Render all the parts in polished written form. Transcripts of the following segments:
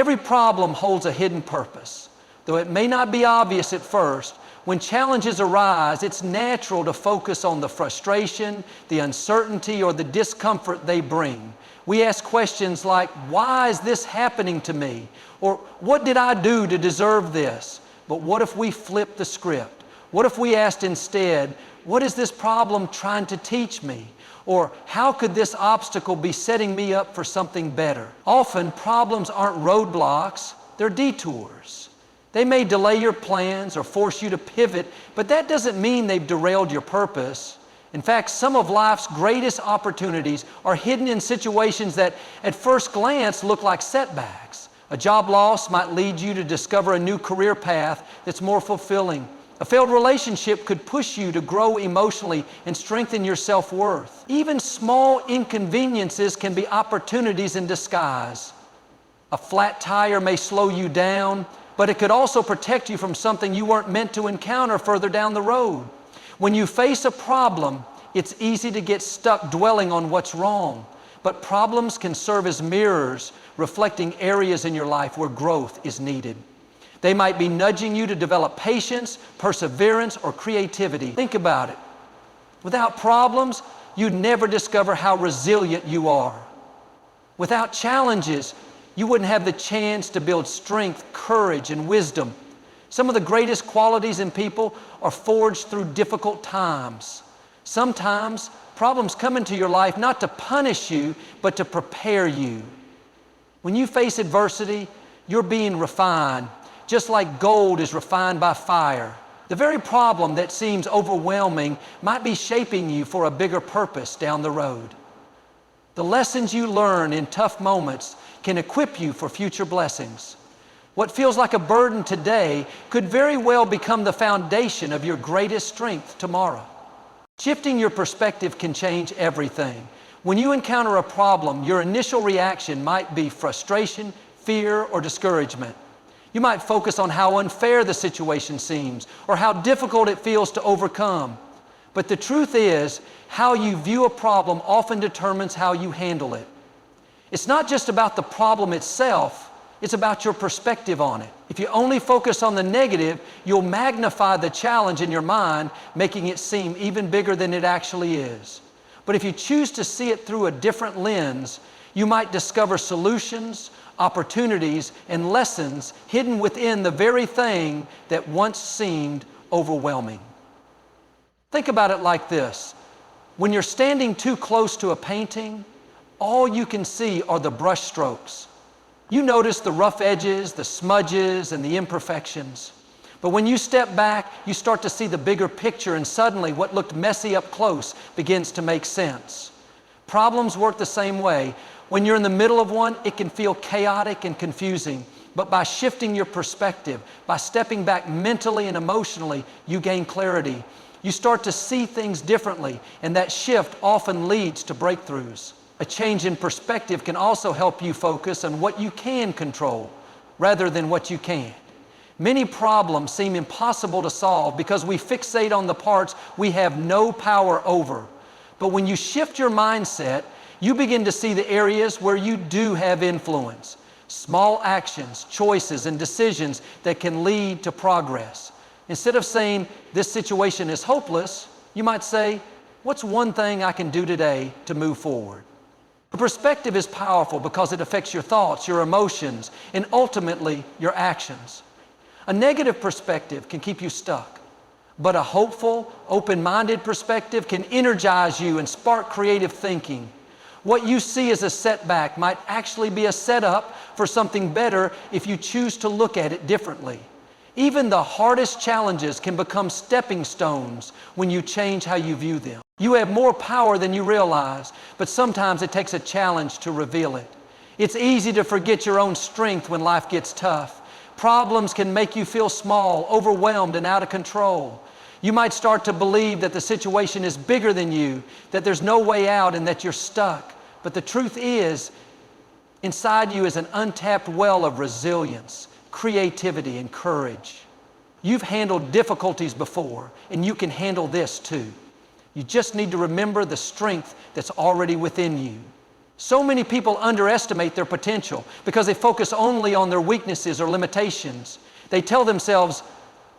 Every problem holds a hidden purpose. Though it may not be obvious at first, when challenges arise, it's natural to focus on the frustration, the uncertainty, or the discomfort they bring. We ask questions like, why is this happening to me? Or what did I do to deserve this? But what if we flip the script? What if we asked instead, what is this problem trying to teach me? Or how could this obstacle be setting me up for something better? Often, problems aren't roadblocks, they're detours. They may delay your plans or force you to pivot, but that doesn't mean they've derailed your purpose. In fact, some of life's greatest opportunities are hidden in situations that at first glance look like setbacks. A job loss might lead you to discover a new career path that's more fulfilling. A failed relationship could push you to grow emotionally and strengthen your self-worth. Even small inconveniences can be opportunities in disguise. A flat tire may slow you down, but it could also protect you from something you weren't meant to encounter further down the road. When you face a problem, it's easy to get stuck dwelling on what's wrong. But problems can serve as mirrors, reflecting areas in your life where growth is needed. They might be nudging you to develop patience, perseverance, or creativity. Think about it. Without problems, you'd never discover how resilient you are. Without challenges, you wouldn't have the chance to build strength, courage, and wisdom. Some of the greatest qualities in people are forged through difficult times. Sometimes, problems come into your life not to punish you, but to prepare you. When you face adversity, you're being refined, just like gold is refined by fire. The very problem that seems overwhelming might be shaping you for a bigger purpose down the road. The lessons you learn in tough moments can equip you for future blessings. What feels like a burden today could very well become the foundation of your greatest strength tomorrow. Shifting your perspective can change everything. When you encounter a problem, your initial reaction might be frustration, fear, or discouragement. You might focus on how unfair the situation seems or how difficult it feels to overcome. But the truth is, how you view a problem often determines how you handle it. It's not just about the problem itself, it's about your perspective on it. If you only focus on the negative, you'll magnify the challenge in your mind, making it seem even bigger than it actually is. But if you choose to see it through a different lens, you might discover solutions, opportunities, and lessons hidden within the very thing that once seemed overwhelming. Think about it like this. When you're standing too close to a painting, all you can see are the brush strokes. You notice the rough edges, the smudges, and the imperfections. But when you step back, you start to see the bigger picture, and suddenly what looked messy up close begins to make sense. Problems work the same way. When you're in the middle of one, it can feel chaotic and confusing. But by shifting your perspective, by stepping back mentally and emotionally, you gain clarity. You start to see things differently, and that shift often leads to breakthroughs. A change in perspective can also help you focus on what you can control rather than what you can't. Many problems seem impossible to solve because we fixate on the parts we have no power over. But when you shift your mindset, you begin to see the areas where you do have influence. Small actions, choices, and decisions that can lead to progress. Instead of saying, this situation is hopeless, you might say, what's one thing I can do today to move forward? A perspective is powerful because it affects your thoughts, your emotions, and ultimately your actions. A negative perspective can keep you stuck, but a hopeful, open-minded perspective can energize you and spark creative thinking. What you see as a setback might actually be a setup for something better if you choose to look at it differently. Even the hardest challenges can become stepping stones when you change how you view them. You have more power than you realize, but sometimes it takes a challenge to reveal it. It's easy to forget your own strength when life gets tough. Problems can make you feel small, overwhelmed, and out of control. You might start to believe that the situation is bigger than you, that there's no way out, and that you're stuck. But the truth is, inside you is an untapped well of resilience, creativity, and courage. You've handled difficulties before, and you can handle this too. You just need to remember the strength that's already within you. So many people underestimate their potential because they focus only on their weaknesses or limitations. They tell themselves,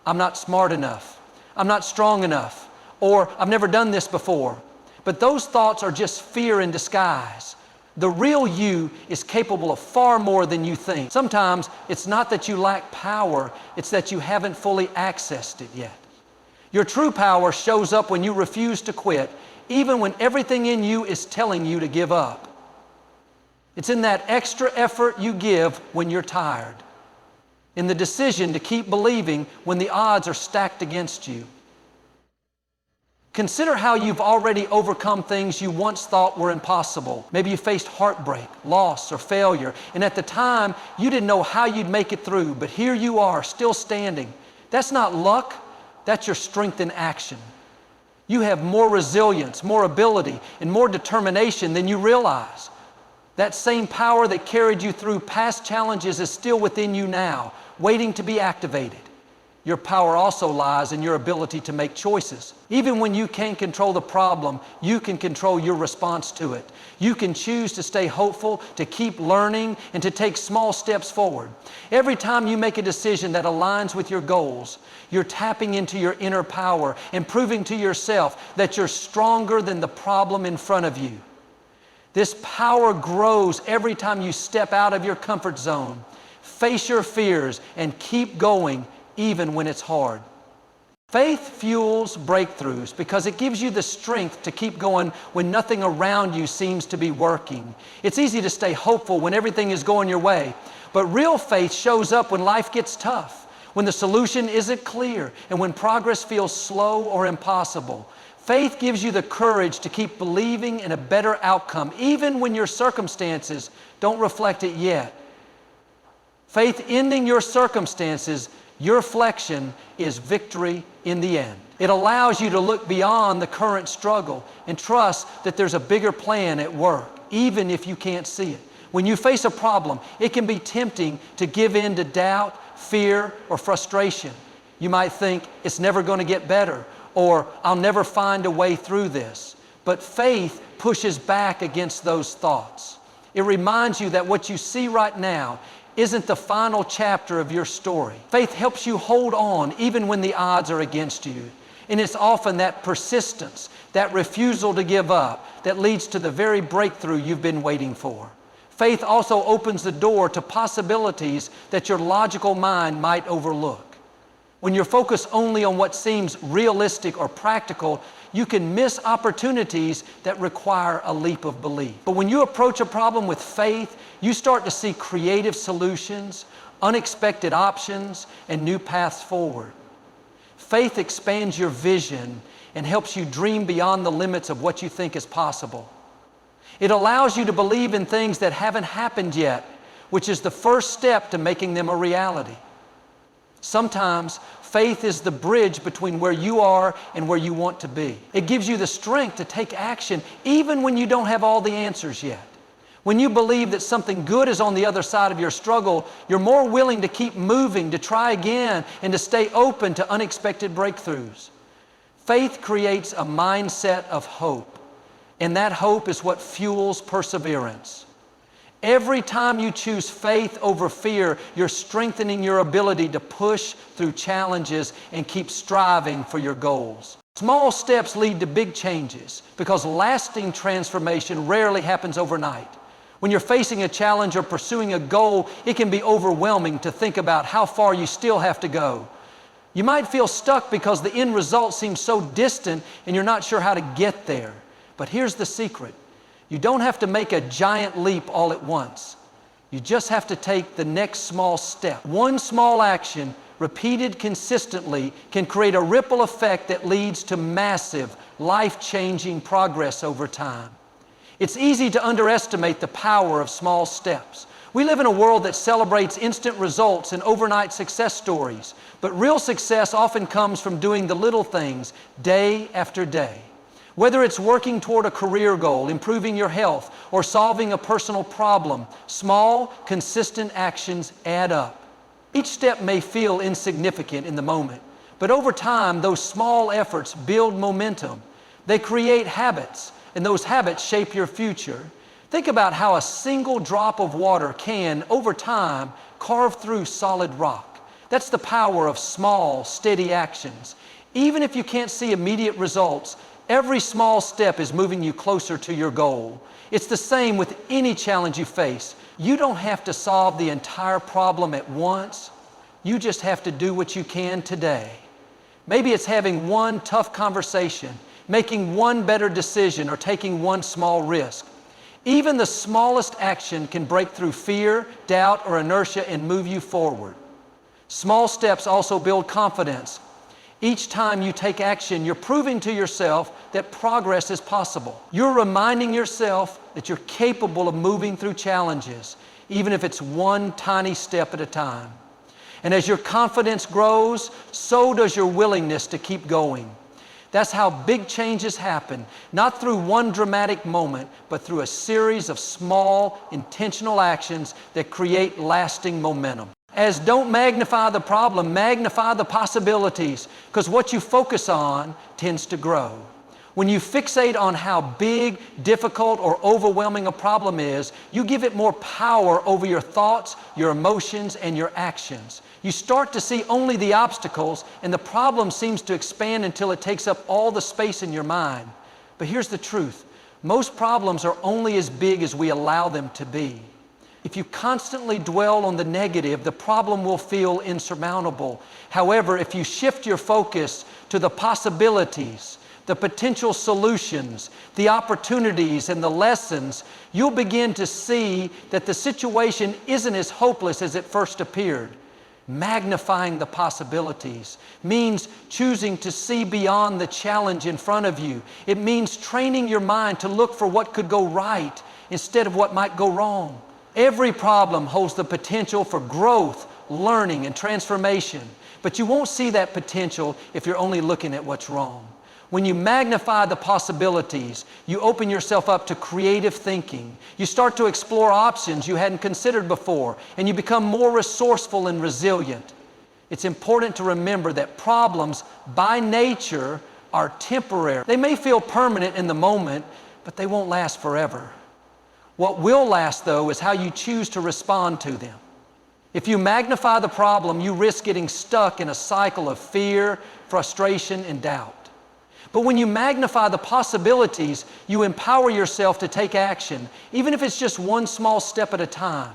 I'm not smart enough, I'm not strong enough, or I've never done this before. But those thoughts are just fear in disguise. The real you is capable of far more than you think. Sometimes it's not that you lack power, it's that you haven't fully accessed it yet. Your true power shows up when you refuse to quit, even when everything in you is telling you to give up. It's in that extra effort you give when you're tired, in the decision to keep believing when the odds are stacked against you. Consider how you've already overcome things you once thought were impossible. Maybe you faced heartbreak, loss, or failure, and at the time you didn't know how you'd make it through, but here you are, still standing. That's not luck, that's your strength in action. You have more resilience, more ability, and more determination than you realize. That same power that carried you through past challenges is still within you now, waiting to be activated. Your power also lies in your ability to make choices. Even when you can't control the problem, you can control your response to it. You can choose to stay hopeful, to keep learning, and to take small steps forward. Every time you make a decision that aligns with your goals, you're tapping into your inner power and proving to yourself that you're stronger than the problem in front of you. This power grows every time you step out of your comfort zone, face your fears, and keep going even when it's hard. Faith fuels breakthroughs because it gives you the strength to keep going when nothing around you seems to be working. It's easy to stay hopeful when everything is going your way, but real faith shows up when life gets tough, when the solution isn't clear, and when progress feels slow or impossible. Faith gives you the courage to keep believing in a better outcome, even when your circumstances don't reflect it yet. Faith ending your circumstances, your reflection is victory in the end. It allows you to look beyond the current struggle and trust that there's a bigger plan at work, even if you can't see it. When you face a problem, it can be tempting to give in to doubt, fear, or frustration. You might think it's never going to get better, or I'll never find a way through this. But faith pushes back against those thoughts. It reminds you that what you see right now isn't the final chapter of your story. Faith helps you hold on even when the odds are against you. And it's often that persistence, that refusal to give up, that leads to the very breakthrough you've been waiting for. Faith also opens the door to possibilities that your logical mind might overlook. When you're focused only on what seems realistic or practical, you can miss opportunities that require a leap of belief. But when you approach a problem with faith, you start to see creative solutions, unexpected options, and new paths forward. Faith expands your vision and helps you dream beyond the limits of what you think is possible. It allows you to believe in things that haven't happened yet, which is the first step to making them a reality. Sometimes faith is the bridge between where you are and where you want to be. It gives you the strength to take action even when you don't have all the answers yet. When you believe that something good is on the other side of your struggle, you're more willing to keep moving, to try again, and to stay open to unexpected breakthroughs. Faith creates a mindset of hope, and that hope is what fuels perseverance. Every time you choose faith over fear, you're strengthening your ability to push through challenges and keep striving for your goals. Small steps lead to big changes because lasting transformation rarely happens overnight. When you're facing a challenge or pursuing a goal, it can be overwhelming to think about how far you still have to go. You might feel stuck because the end result seems so distant and you're not sure how to get there. But here's the secret. You don't have to make a giant leap all at once. You just have to take the next small step. One small action, repeated consistently, can create a ripple effect that leads to massive, life-changing progress over time. It's easy to underestimate the power of small steps. We live in a world that celebrates instant results and overnight success stories, but real success often comes from doing the little things day after day. Whether it's working toward a career goal, improving your health, or solving a personal problem, small, consistent actions add up. Each step may feel insignificant in the moment, but over time, those small efforts build momentum. They create habits, and those habits shape your future. Think about how a single drop of water can, over time, carve through solid rock. That's the power of small, steady actions. Even if you can't see immediate results, every small step is moving you closer to your goal. It's the same with any challenge you face. You don't have to solve the entire problem at once. You just have to do what you can today. Maybe it's having one tough conversation, making one better decision, or taking one small risk. Even the smallest action can break through fear, doubt, or inertia and move you forward. Small steps also build confidence. Each time you take action, you're proving to yourself that progress is possible. You're reminding yourself that you're capable of moving through challenges, even if it's one tiny step at a time. And as your confidence grows, so does your willingness to keep going. That's how big changes happen, not through one dramatic moment, but through a series of small, intentional actions that create lasting momentum. As don't magnify the problem, magnify the possibilities, because what you focus on tends to grow. When you fixate on how big, difficult, or overwhelming a problem is, you give it more power over your thoughts, your emotions, and your actions. You start to see only the obstacles, and the problem seems to expand until it takes up all the space in your mind. But here's the truth. Most problems are only as big as we allow them to be. If you constantly dwell on the negative, the problem will feel insurmountable. However, if you shift your focus to the possibilities, the potential solutions, the opportunities, and the lessons, you'll begin to see that the situation isn't as hopeless as it first appeared. Magnifying the possibilities means choosing to see beyond the challenge in front of you. It means training your mind to look for what could go right instead of what might go wrong. Every problem holds the potential for growth, learning, and transformation, but you won't see that potential if you're only looking at what's wrong. When you magnify the possibilities, you open yourself up to creative thinking. You start to explore options you hadn't considered before, and you become more resourceful and resilient. It's important to remember that problems, by nature, are temporary. They may feel permanent in the moment, but they won't last forever. What will last, though, is how you choose to respond to them. If you magnify the problem, you risk getting stuck in a cycle of fear, frustration, and doubt. But when you magnify the possibilities, you empower yourself to take action, even if it's just one small step at a time.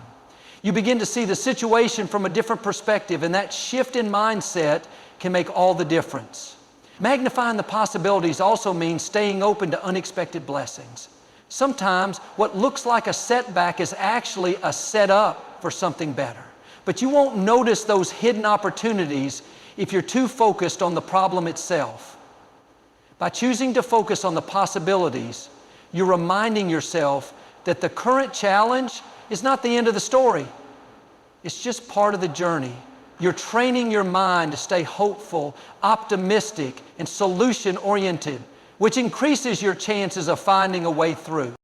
You begin to see the situation from a different perspective, and that shift in mindset can make all the difference. Magnifying the possibilities also means staying open to unexpected blessings. Sometimes what looks like a setback is actually a setup for something better. But you won't notice those hidden opportunities if you're too focused on the problem itself. By choosing to focus on the possibilities, you're reminding yourself that the current challenge is not the end of the story. It's just part of the journey. You're training your mind to stay hopeful, optimistic, and solution-oriented, which increases your chances of finding a way through.